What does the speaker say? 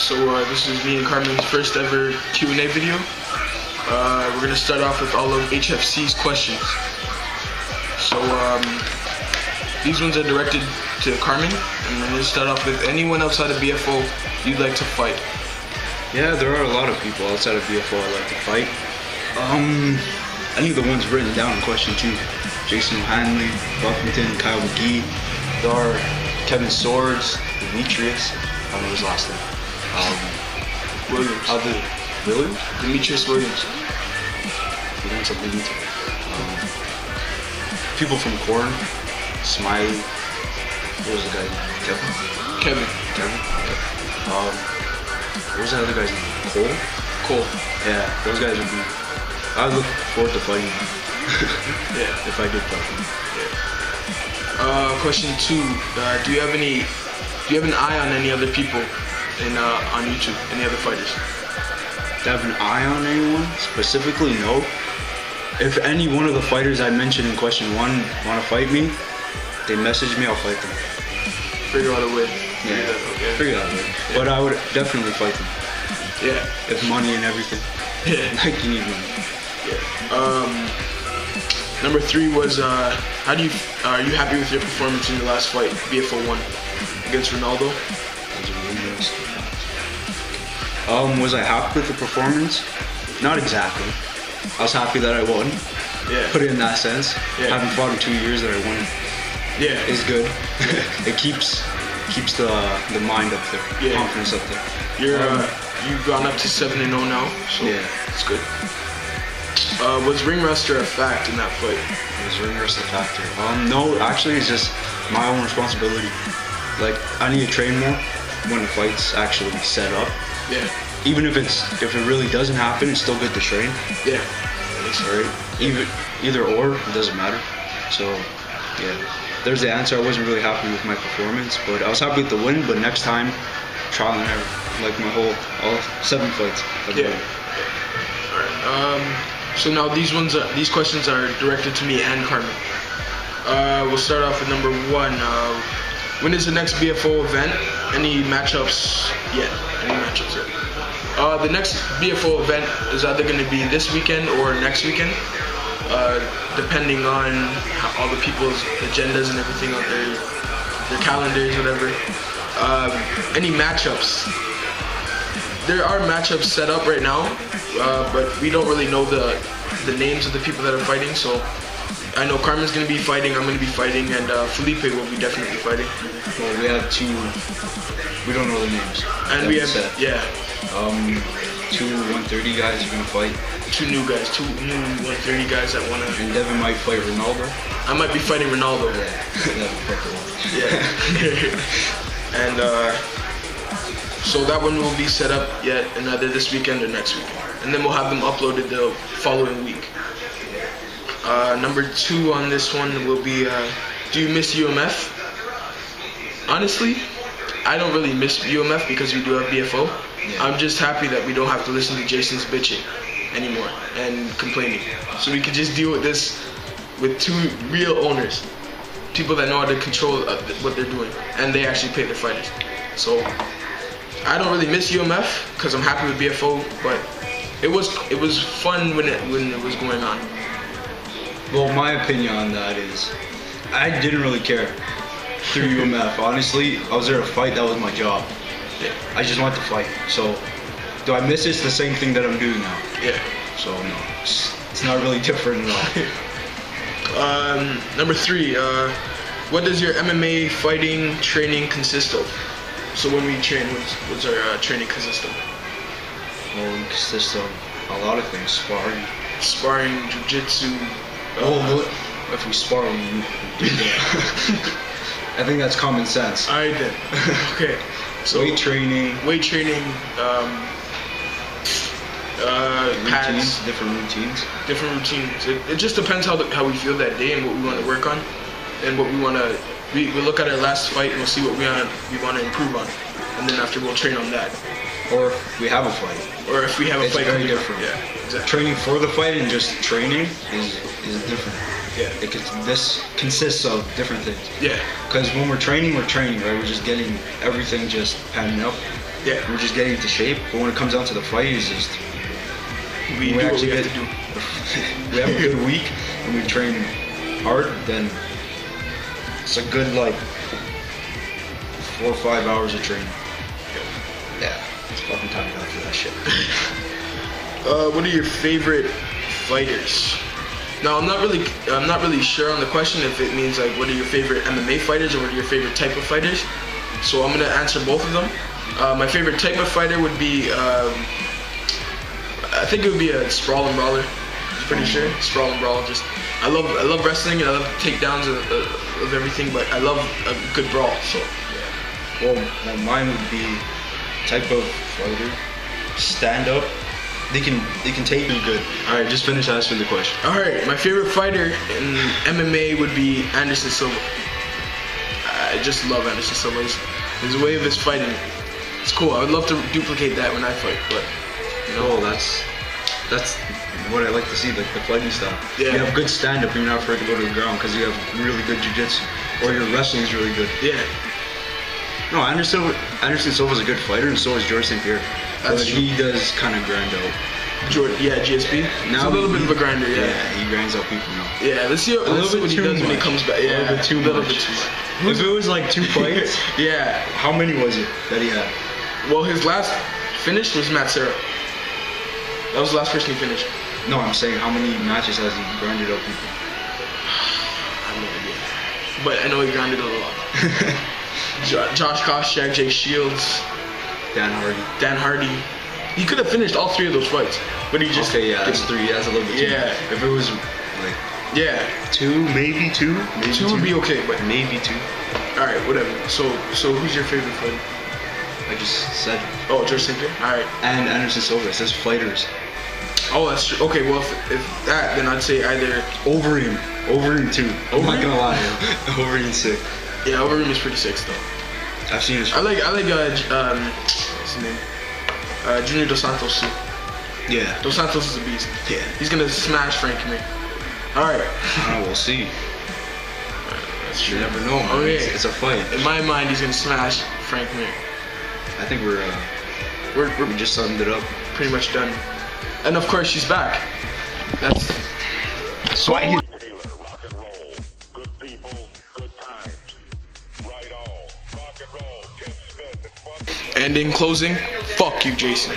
So this is me and Carmen's first ever Q&A video. We're gonna start off with all of HFC's questions. So these ones are directed to Carmen, and we're gonna start off with anyone outside of BFO you'd like to fight. Yeah, there are a lot of people outside of BFO I'd like to fight. Any of the ones written down in question 2. Jason O'Hanley, Buffington, Kyle McGee. There are Kevin Swords, Demetrius, I don't know his last name. Williams. Williams? Demetrius Williams. He wants a lead. People from Corn, Smiley. What was the guy? Kevin. Okay. What was that other guy's name? Cole? Yeah, those guys would be. I look forward to fighting them. Yeah. If I did fight them. Yeah. Question 2. Do you have an eye on any other people on YouTube? Any other fighters? Do I have an eye on anyone? Specifically, no. If any one of the fighters I mentioned in question 1 want to fight me, they message me, I'll fight them. Figure out a way. Yeah, okay. Figure out a way. Yeah. But I would definitely fight them. Yeah. If money and everything. Yeah. Like you need money. Yeah. Number 3 was are you happy with your performance in your last fight, BFO 1 against Ronaldo? Was I happy with the performance? Not exactly. I was happy that I won. Yeah. Put it in that sense. Yeah. Having fought in 2 years that I won. Yeah. Is good. It keeps the mind up there. Yeah. Confidence up there. You've gone up to 7-0 now, so yeah, it's good. Was ring rust a fact in that fight? Was ring rust a factor? No, actually it's just my own responsibility. Like I need to train more when the fight's actually set up. Yeah. Even if it really doesn't happen, it's still good to train. Yeah. Alright. Either or, it doesn't matter. So yeah. There's the answer. I wasn't really happy with my performance, but I was happy with the win, but next time, trial and error. Like all 7 fights. Yeah. Alright. So now these questions are directed to me and Carmen. We'll start off with number 1. When is the next BFO event? Any matchups yet? The next BFO event is either going to be this weekend or next weekend, depending on all the people's agendas and everything on their calendars, whatever. Any matchups? There are matchups set up right now, but we don't really know the names of the people that are fighting. So I know Carmen's going to be fighting, I'm going to be fighting, and Felipe will be definitely fighting. Well, we have 2. We don't know the names. And we have set. Yeah. 2 130 guys are going to fight. 2 new guys, 2 new 130 guys that want to. And Devon might fight Ronaldo. I might be fighting Ronaldo. Yeah. And so that one will be set up yet, and either this weekend or next weekend, and then we'll have them uploaded the following week. Number 2 on this one will be, do you miss UMF? Honestly, I don't really miss UMF because we do have BFO. Yeah. I'm just happy that we don't have to listen to Jason's bitching anymore and complaining. So we can just deal with this with 2 real owners, people that know how to control what they're doing, and they actually pay their fighters. So I don't really miss UMF because I'm happy with BFO, but it was fun when it was going on. Well, my opinion on that is, I didn't really care through UMF. Honestly, I was there to fight. That was my job. Yeah. I just want to fight. So, do I miss it? It's the same thing that I'm doing now. Yeah. So no, it's not really different at all. Number 3, what does your MMA fighting training consist of? So when we train, what's our training consist of? Well, it consists of a lot of things. Sparring, jiu-jitsu. If we spar, we do that. I think that's common sense. I did. Okay. So weight training, pads, different routines. It just depends how we feel that day and what we want to work on, and what we want to. We look at our last fight and we'll see what we want to improve on, and then after we'll train on that. Or if we have a fight. It's very different. Yeah, exactly. Training for the fight and just training is different. Yeah. This consists of different things. Yeah. Because when we're training, right? We're just getting everything just panning up. Yeah. We're just getting into shape. But when it comes down to the fight, it's just We do what we have to do. we have a good week and we train hard, then it's a good like 4 or 5 hours of training. Yeah, it's fucking time enough for that shit. What are your favorite fighters? Now I'm not really sure on the question if it means like what are your favorite MMA fighters or what are your favorite type of fighters. So I'm gonna answer both of them. My favorite type of fighter would be I think it would be a sprawl and brawler. I'm pretty sure sprawl and brawl. Just I love wrestling and I love takedowns of everything, but I love a good brawl. So Well, mine would be type of fighter, stand up. They can take me good. All right, just finish answering the question. all right, my favorite fighter in MMA would be Anderson Silva. I just love Anderson Silva. His way of his fighting, it's cool. I would love to duplicate that when I fight, but you know. Oh, that's what I like to see, like the fighting style. Yeah. You have good stand up and you're not afraid to go to the ground because you have really good jiu-jitsu or your wrestling is really good. Yeah. No, Anderson Silva's a good fighter and so is George St. Pierre. That's But true. he does kind of grind out. GSP. It's a little bit of a grinder, yeah. Yeah, he grinds out people now. Yeah, let's see what he does when he comes back. Yeah, A little bit too much. If it was like 2 fights, Yeah. how many was it that he had? Well, his last finish was Matt Serra. That was the last person he finished. No, I'm saying how many matches has he grinded out people? I have no idea. But I know he grinded a lot. Josh Koscheck, Jake Shields, Dan Hardy. Dan Hardy. He could have finished all 3 of those fights, but he just Okay, yeah, that's 3. That's a little bit too Yeah. much. If it was like Yeah, 2, maybe 2, maybe 2 would be okay, but maybe 2. all right, whatever. So who's your favorite fighter? I just said. Oh, George St. Pierre. All right. And Anderson Silva. It says fighters. Oh, that's true. Okay, well if that, then I'd say either Overeem too. I'm not Overeem? gonna lie. Overeem's sick. yeah, Overeem is pretty sick still. I've seen his. I like what's his name? Junior Dos Santos too. Yeah. Dos Santos is a beast. Yeah. He's gonna smash Frank Mir. All right. We'll see. That's You true. never know, man. Okay. It's a fight. In my mind, he's gonna smash Frank Mir. I think We're we just summed it up. pretty much done. And of course, she's back. That's Swag. Taylor, rock and roll. Good people, good times. Right on. Rock and roll. Tim Smith and fun. and in closing, fuck you, Jason.